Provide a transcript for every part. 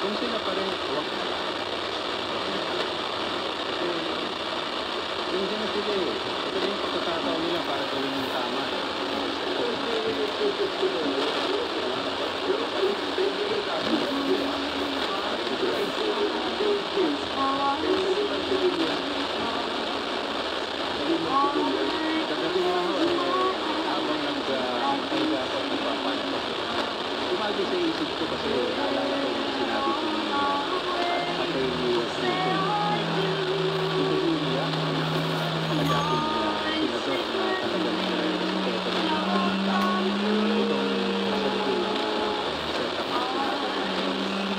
Kung sila pa rin, huwag na lang. Huwag na lang. Kasi, nandiyan na sila eh. Ito na yung pagkakataon nila para gawin yung tama eh. Kagabi nga ho eh, habang nagpahinga ako at nagpapahinga, umagi sa isip ko kasi naalala ko yung sinabi ko ni Atty. Suso interview niya ang dating senador na talagang respeto ng mga tao. Itong kasalukuyan set up ng Senado.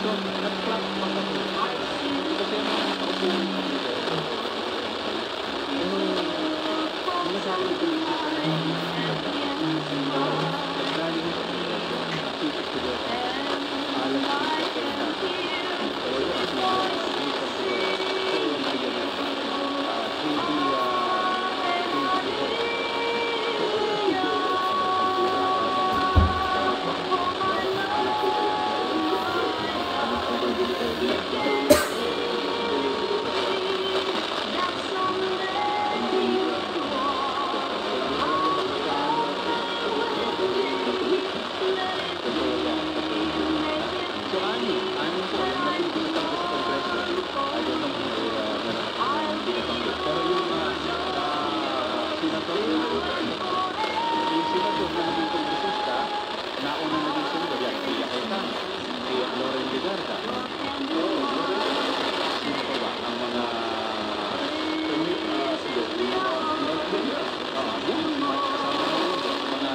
So, nag-flashback ako. Kasi ang mga nakaupuan kami dito, mga sabi ko yung isip na naglaling sa Kongreso, nakasipit ko doon, alas 6 ako dati. Pero yun, kasi may pagsiguro, so yung bigyan na 3D report. So, anim po, yung natutulog ko sa Kongreso, I don't know kung meron hindi nabanggit. Pero yung senator na naging kongresista, nauna naging senador, yan, Pia Cayetano, si Loren Legarda. Sino pa ba? Ang mga mga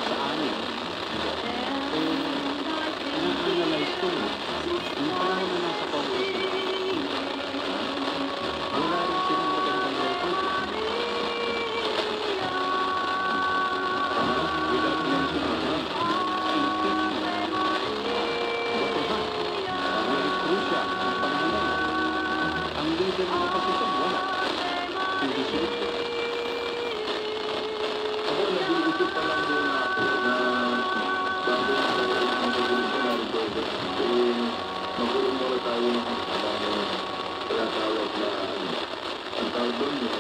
sa anim. Na-analyze ko eh. Yung panahon na nasa Congress sila, wala rin silang magandang record eh. Without mentioning name, impeachment. Bato ba? Very crucial ang panahon na yun. Ang leader ng oposisyon, wala. Hindi sila. Ako nag-iisip pa lang din ako na bago magulong muna tayo ng tinatawag na ang tawag doon yung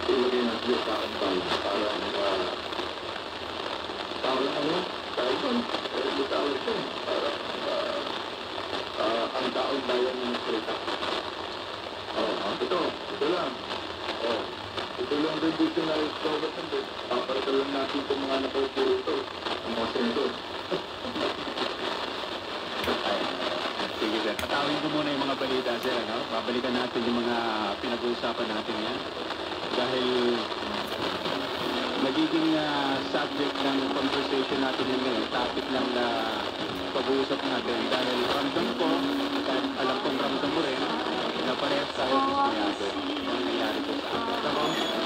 ilagay na siya sa ampal parang ano tawag doon hindi tawag doon parang ang taong bayan ng salita ito lang ito lang rin dito na recover natin papalitan lang natin itong mga nakaupo ito ang mga senador. Sige sir, patawin ko muna yung mga balita sir, ano? Babalikan natin yung mga pinag-uusapan natin yan. Dahil nagiging subject ng conversation natin yun ngayon, topic lang na pag-uusap natin. Dahil ramdam ko, at alam kong ramdam mo rin, na parehas tayo dismayado ang nangyari ko sa akin.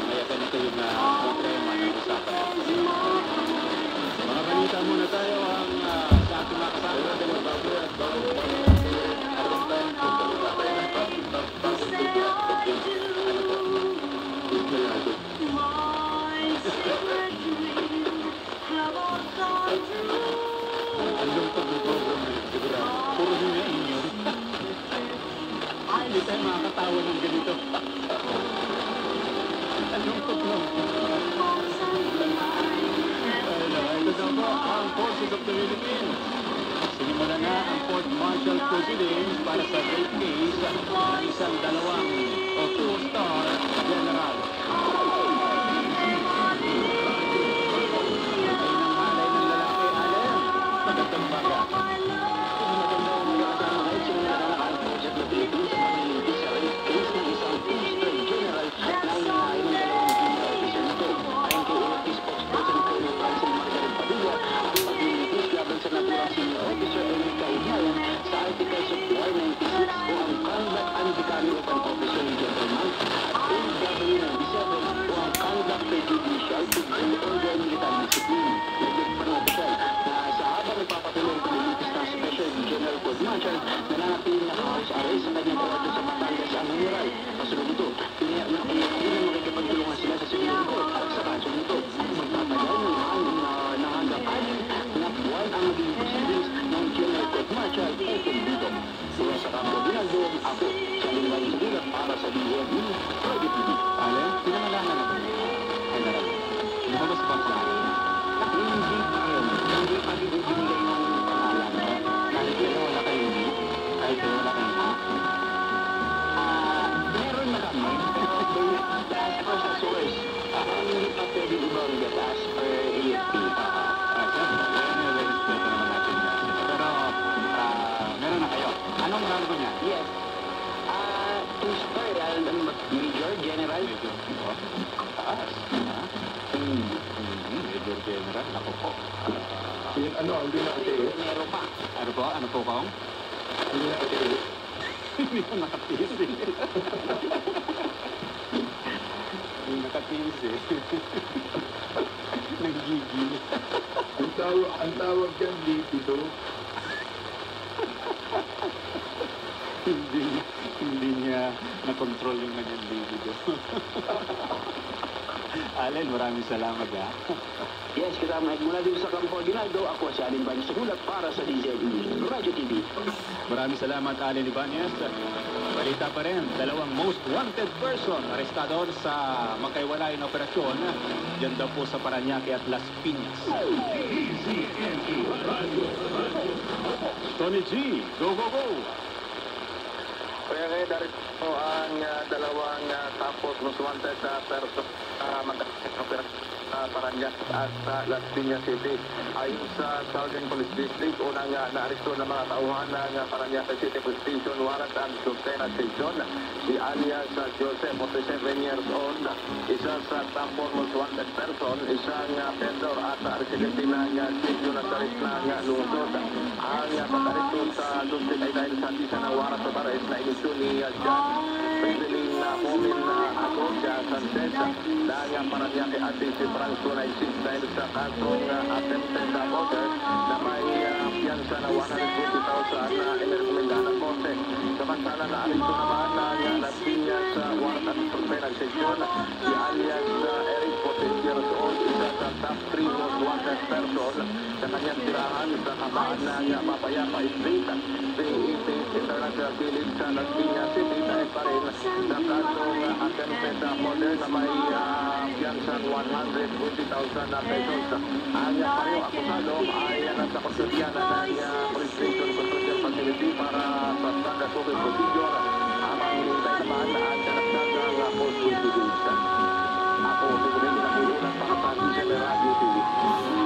Kaya ganito yung problema ng usapan natin. Mga balita muna tayo ang sa ating mga kasama. Ang lungkot ng program na yun, sigurado. Puro din na inyo. Hindi tayo makakatawa ng ganito. Ang lungkot mo. Ito daw po ang Forces of the Philippines. Sinimula na ang Court Martial Proceedings para sa rape case ng isang dalawang o two-star general. Magandang baga. Magandang umaga mga sinimula na ang Forces of the Philippines sa pag-iimbis sa rape case ng isang two-star general na hinahain ng dalawang female officers ko. Ayon kay NFP spokesperson Colonel Francine Margaret Padilla, ang pag-iimbis laban sa naturang senior officer ay nagkaugnayan sa Articles of War 96 o ang Conduct and Becoming of an Officer in Gentleman at AW 97 General. Ako po. Yung ano, hindi na katiis. Enero pa. Ano po? Ano po, Kong? Hindi na katiis. Hindi ko nakatiis eh. Hindi nakatiis eh. Nanggigil. Ang tawag dyan, lipido. Hindi niya na-control yung kanyang libido. Allen, maraming salamat ha. Yes, kasama mula dito sa Campo Aguinaldo, ako si Alin Bañez Sugulat para sa DZE Radio TV. Maraming salamat, Allen Ibanez. Balita pa rin, dalawang most wanted person arestado sa magkaiwalay na operasyon dyan daw po sa Parañaque at Las Piñas. Tony G, go, go, go! Kaya kayo darito ang dalawang tapos most wanted person mag-operasyon Parañaque at Las Piñas City. Ayon sa Southern Police District, unang naaresto ng mga tauhan ng Parañaque City Police Station Warrant and Subtenant Station, si alias Joseph, 47 years old, isa sa tapos most wanted person, isang vendor at residente ng Sitio Nazaret ng lungsod. Ang pag-aresto sa lungsod ay dahil sa isa ng warrant of arrest na inisyo ni John President Momin Acosta Sanchez ng Parañaque at si Franco 96 dahil sa kasong attempted murder na may piyansa na 120,000 na inirekomenda ng korte. Samantala na aresto naman ng Las Piñas warrant at surveillance section si alias Eric, 14 years old, isa sa top 3 most wanted person sa kanyang tirahan sa kamaan ng Mapayapa Street, P80 International Village sa Las Piñas City dahil pa rin sa kasong attempted murder na may piyansa 120,000 na pesos. Ang pareho akusado ay nasa kustodiyanan ng Police Station Custodial Facility para sa standard civil procedure. Habang hinihintay naman ang karagdagang post-investigation. Ako, siguro na ulat para sa Radio TV.